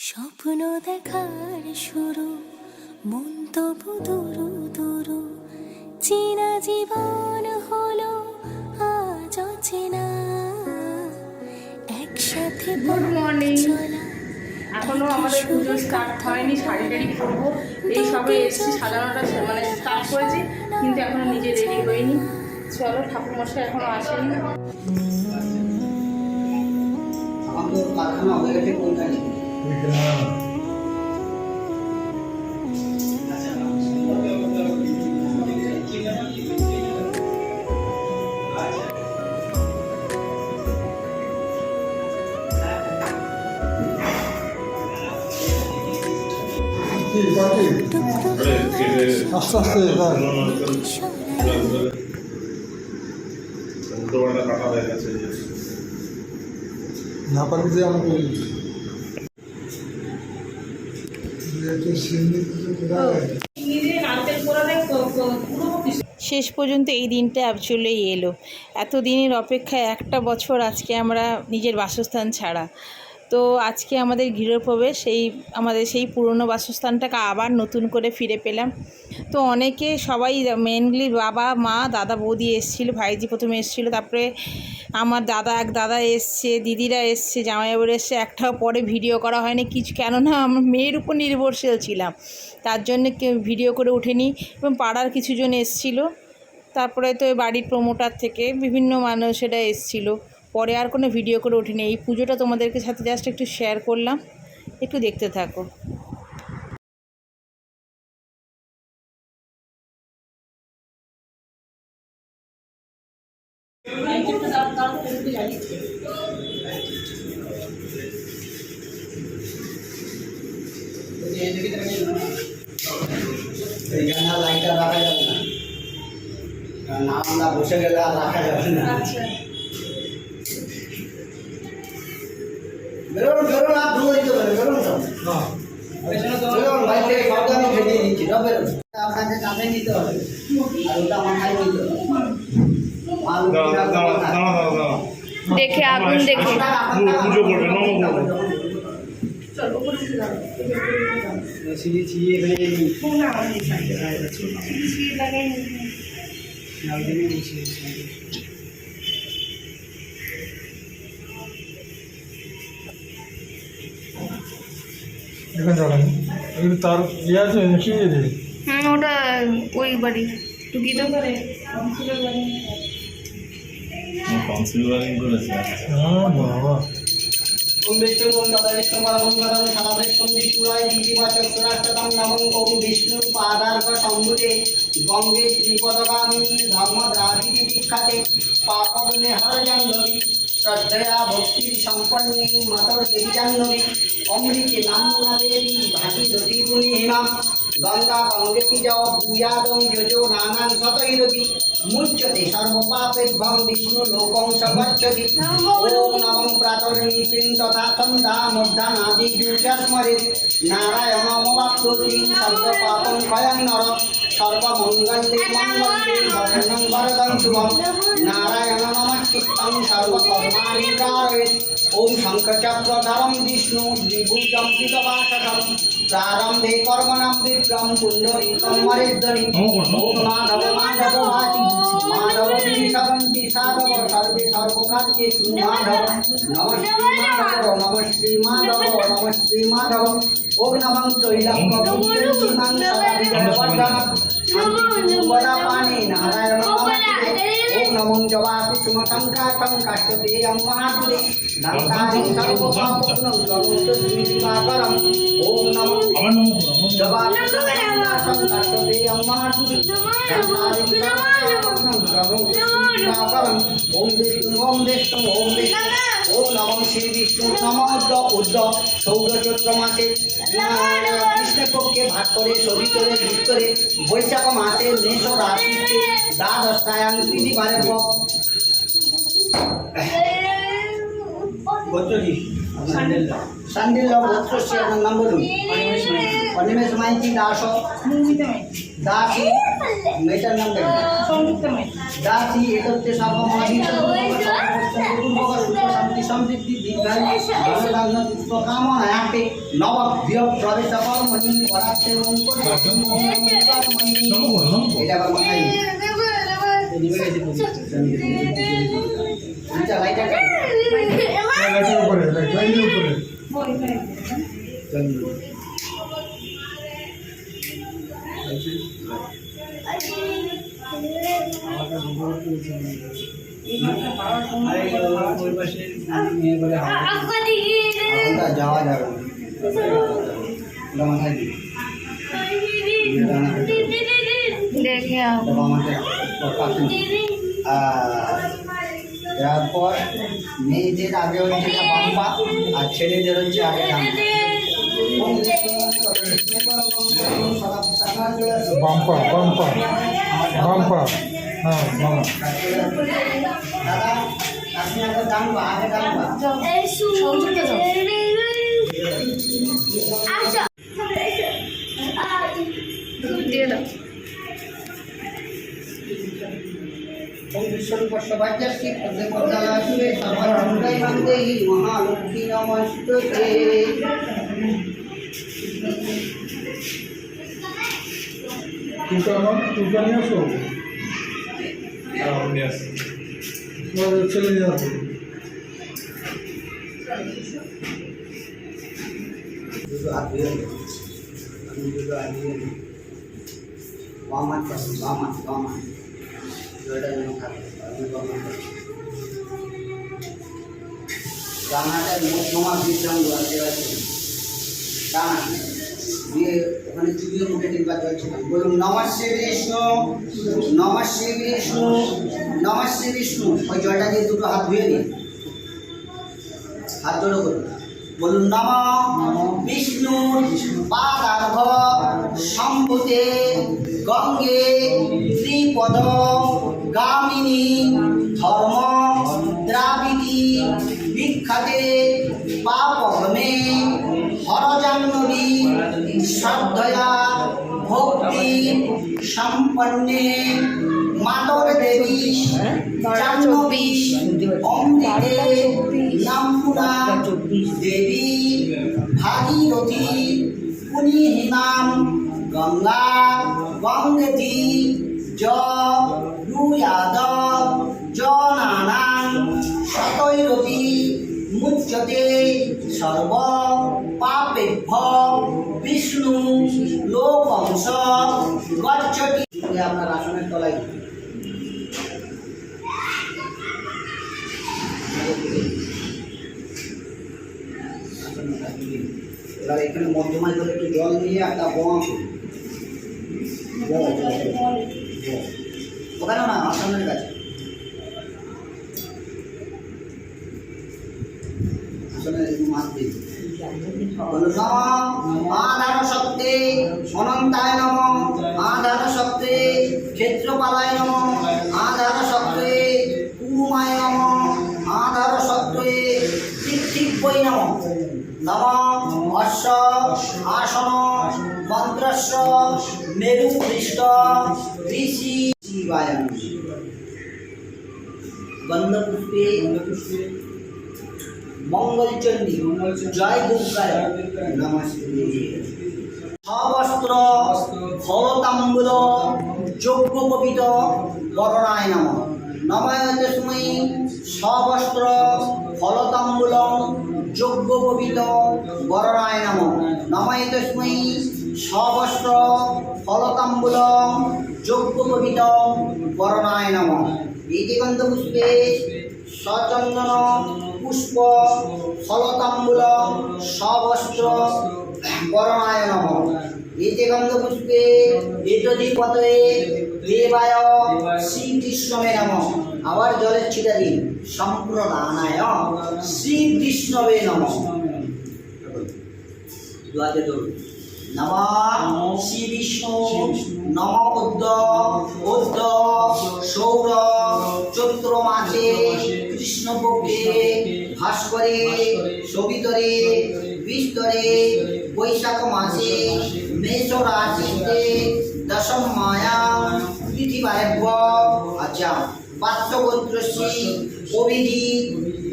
স্বপ্ন দেখার শুরু, মন তবু দুরু দুরু, চেনা জীবন হলো আজ অচেনা, একসাথে গুড মর্নিং। চলা। এখনো আমাদের পুজো স্টার্ট হয়নি, শাড়ি টাড়ি পরবো, এই সবে এসেছি, সাজানোটা মানে স্টার্ট করেছি, কিন্তু এখনো নিজে রেডি হইনি। চলো, ঠাকুরমশাই এখনো আসেনি। আমাদের কারখানা হয়ে গেছে কোনখানে? আস্তে আস্তে না পারবি যে আমাকে শেষ পর্যন্ত এই দিনটা চলেই এলো। এতদিনের অপেক্ষায় একটা বছর আজকে আমরা নিজের বাসস্থান ছাড়া। তো আজকে আমাদের গৃহপ্রবেশ, আমাদের সেই পুরনো বাসস্থানটাকে আবার নতুন করে ফিরে পেলাম। তো অনেকে সবাই মেনলি বাবা মা দাদা বৌদি এসেছিলো, ভাইজি প্রথমে এসেছিলো, তারপরে আমার এক দাদা এসছে, দিদিরা এসছে, জামাইবাবুরা এসছে। একটাও পরে ভিডিও করা হয়নি কিছু, কেননা আমার মেয়ের উপর নির্ভরশীল ছিলাম, তার জন্য কেউ ভিডিও করে ওঠেনি। এবং পাড়ার কিছুজন এসেছিলো, তারপরে তো বাড়ির প্রমোটার থেকে বিভিন্ন মানুষেরা এসেছিলো, পরে আর কোনো ভিডিও করে ওঠেনি। এই পুজোটা তোমাদেরকে সাথে জাস্ট একটু শেয়ার করলাম, একটু দেখতে থাকো। এইখানে লাইটটা রাখা যাবে না, কারণ আমরা বসে গেলে আর রাখা যাবে না। বেরোন বেরোন, আর ধুয়ে দিতে পারে, বেরোন সব। বেরোন, বাইক থেকে সবটা আমি ফেটিয়ে দিচ্ছি, সব বেরোন। আপনাকে কাঁধে নিতে হবে, আর ওটা মাথায় নিতে হবে। দেখে আগুন দেখে পুজো করবে, নমো করবে। সিঁড়ি ছিঁড়িয়ে ফেলে এখন যাবেন এগুলো তার ইয়ে আছে মিশিয়ে দিয়ে। ওটা ওই বাড়ি টুকি তো করে কাউন্সিল ওয়ারিং করেছে। হ্যাঁ বাবা, ওম বিষ্ণু ওম তদাবিষ্ণু পরমং পরম সদাবিষ্ণু বিষ্ণুরায় দিবাচক সুরাষ্ট্রতম নমং ওম বিষ্ণু পাদার্ঘ সম্ভুজে গঙ্গে শ্রীপদগামিনী ধর্মদ্রাধিতি বিখ্যাতে পাপগুণে হরজাহ্নবী শ্রদ্ধয়া ভক্তি সম্পন্নে মাতর দেবী জাহ্নবী অমৃতে নামনা দেবী ভাতি দতি গুণী হিমাম গঙ্গা গঙ্গেতি জব ভূয়াদং যজো নানান শতৈরতি মুচ্যতে সর্বপাপেভ্যং বিষ্ণু লোকং সগচ্ছতি ওম নমঃ প্রাতর্নিচিন তথা সন্ধ্যা মধ্যাহ্নাদি যুষ্মরে নারায়ণমবাপ্নোতি সর্বপাপং ক্ষয়ং নর সর্বমঙ্গলে মঙ্গলে বরণং বরদং শুভং নারায়ণ নমস্কৃত্যং সর্বকর্মাণি কারয়েৎ ওম শঙ্খচক্রধরং বিষ্ণু দ্বিভুজং পিতবাসসং প্রারম্ভে কর্মণাং বিক্রম পুণ্ডরীকং মরেদ্ধরি ওম মাধব মাধব ভাতি মাধব বিরিশবন্তি সাধব সর্বে সর্বকার্যেষু মাধব নমঃ শ্রী মাধব নমঃ শ্রী মাধব ওম নমঃ ত্রৈলোক্য পুণ্যং সদাবিদবর্ধনং শান্তিপদাপানে নারায়ণ নমস্তে ওম নমঃ জবাপি সুমশঙ্কাশং কাশ্যপেয়ং মহাতুলে দান্তারিং সর্বপাপগ্নং গমুত্ত শ্রীদিবাকরং ওম নমঃ জবাপি সুমশঙ্কাশং কাশ্যপেয়ং মহাতুলে দান্তারিং সর্বপাপগ্নং গমুত্ত শ্রীদিবাকরং ওম বিষ্ণু ওম বিষ্ণু ওম বিষ্ণু ওম নমঃ শ্রী বিষ্ণু সমুদ্র উদ্র সৌরচৈত্র মাসে কৃষ্ণপক্ষে ভাগ করে সবিতরে ভিতরে বৈশাখ মাসে মেষ রাশিতে দ্বাদশায়াং তিথিবারের পর গোত্রজি সান্ডিল্য গোত্রস্য আপনার নাম বলুন। অনিমেষ মাইতি দাস দাসী, মেয়েটার নাম দেখুন দাসী। এটা হচ্ছে সর্বময় শান্তি সমৃদ্ধি দীর্ঘায়ু ধনধান্য পুষ্প কামনায়াতে নবগৃহ প্রবেশ কর্মণি পরাতে এটা আবার মাথায় আচ্ছা লাইটার লাইটের উপরে লাইটের উপরে যাওয়া যাবে মাথায় দিই তারপর মেয়েদের আগে হচ্ছে বাম্পা আর ছেলেদের হচ্ছে আগে বাম্পা বাম্পা বাম্পা হ্যাঁ বাম্পা দাদা আপনি আগে দাম্পা আগে দাম্পা দিয়ে দাও विश्वरूपस्वभाज्यस्य पद्मपद्मलाशुरे सर्वमङ्गलै वन्देहि महालक्ष्मी नमस्तुते কিন্তু আমার টুকা নিয়ে আসো চলে যাবো वामन वामन वामन রান্নাটার মোট বিশ্রাম টানা দিয়ে ওখানে চুলিও মুখে তিনবার জল ছিল বলুন নমস্তে বিষ্ণু নমস্তে বিষ্ণু নমস্তে বিষ্ণু ওই জলটা দিয়ে দুটো হাত ধুয়ে নিন হাত জোড়ো করুন বলুন নম বিষ্ণু পাদার্ঘ সম্ভুতে গঙ্গে ত্রিপদ গামিনী ধর্ম দ্রাবিড়ী বিখ্যাতে পাপগ্নে হরজাহ্নবী শ্রদ্ধয়া ভক্তি সম্পন্নে মাতর দেবী জাহ্নবী অমৃতে নামপুরা দেবী ভাগীরথী পুনিহিনাম গঙ্গা গঙ্গেতি জুয়াদ জনানাং শতৈরপি মুচ্যতে সর্ব পাপেভ্য বিষ্ণু লোকংশ গচ্ছতি আপনার আসনের তলায় এবার এখানে মধ্যমায় করে একটু জল নিয়ে একটা বোমা ওখানে না আসনের কাছে আসনের মাছ দিই আধার শক্তি অনন্তায় নম আধার শক্তি ক্ষেত্রপালায় নম আধার শক্তি কুরুমায় নম আধার শক্তি ঠিক নম নম অশ্ব আসন মন্ত্রস্য মেরু পৃষ্ঠ ঋষি শিবায় গন্ধপুষ্পে মঙ্গলচণ্ডী জয় দুর্গায় নমস্তে সবস্ত্র ফলতাম্বুল যজ্ঞোপবিত বরণায় নম নমঃ তস্मै সবস্ত্র ফলতাম্বুল যজ্ঞোপবিত বরণায় নম নমঃ তস্मै সবস্ত্র ফলতাম্বুল যজ্ঞোপবিত বরণায় নম ইতি গন্ধপুষ্পে সচন্দন পুষ্প ফলতাম্বুল সবস্ত্র বরণায় নম ইতি গন্ধপুষ্পে এতদিপতয়ে দেবায় শ্রীকৃষ্ণমে নম আবার জলের ছিটা দিন সম্প্রদানায় শ্রীকৃষ্ণবে নম দুয়াতে ধরুন নমঃ শ্রী বিষ্ণু নম উদ্ধ সৌর চৈত্র মাসে কৃষ্ণপক্ষে ভাস্করে সবিতরে বিস্তরে বৈশাখ মাসে মেষ রাশিতে দশম মায়া পৃথিবারেভ্য আচ্ছা পার্শ্বগোত্রশ্রী অবিধি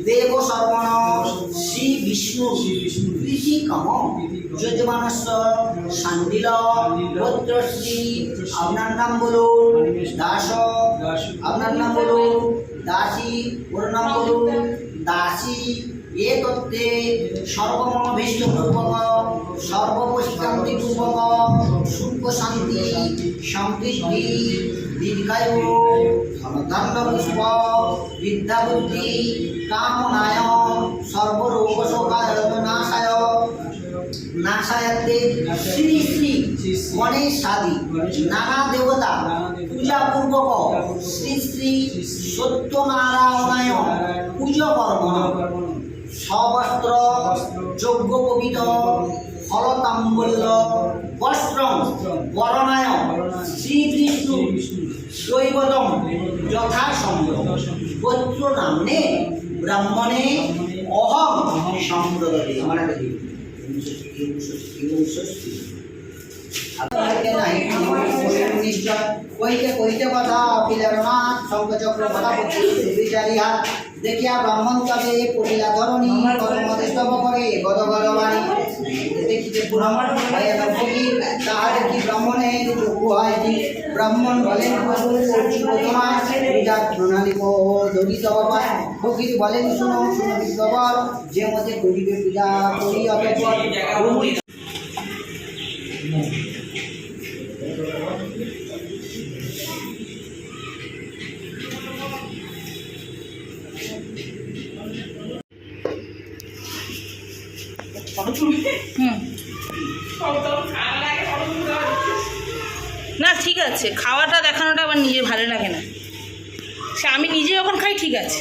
দেব সর্বণ শ্রী বিষ্ণু প্রীতিকম যজমানস্য শান্তিল রুদ্রশ্রী। আপনার নাম বলুন দাস, আপনার নাম বলুন দাসী, ওর নাম বলুন দাসী। এ তত্ত্বে সর্বমনোভীষ্ট পূর্বক সর্বপরিকান্তি পূর্বক সুখ শান্তি সমৃদ্ধি দীর্ঘায়ু ধন্য পুষ্প বিদ্যা বুদ্ধি কামনায় সর্বরোগ শোকায় নাশায় নাশায়াতে শ্রী শ্রী গণেশ আদি নানা দেবতা পূজা পূর্বক শ্রী শ্রী সত্যনারায়ণায় পূজা কর্ম সবস্ত্র যজ্ঞ পবিত ফলতাম্বল্য বস্ত্র বরণায় শ্রীবিষ্ণু দৈবতম যথাসম্ভব গোত্র নামে ব্রাহ্মণে অহম সম্প্রদায়। আমার একটা কইতে কইতে কথা অখিলেরনাথ শঙ্খচক্র কথা বিচারিয়া দেখিয়া ব্রাহ্মণ তবে পড়িয়া ধরণী কর্মদেষ্টব করে গদ গদ বাণী দেখিতে ব্রাহ্মণ ভয়ান ফকির তাহারে কি ব্রাহ্মণের চক্ষু হয় কি ব্রাহ্মণ বলেন তোমার পূজার প্রণালী দরিত বাবা। ফকির বলেন শুনো শুনো বিদ্যবর যে মতে করিবে পূজা করি অতঃপর না ঠিক আছে, খাওয়াটা দেখানোটা আবার নিজের ভালো লাগে না, সে আমি নিজে যখন খাই ঠিক আছে।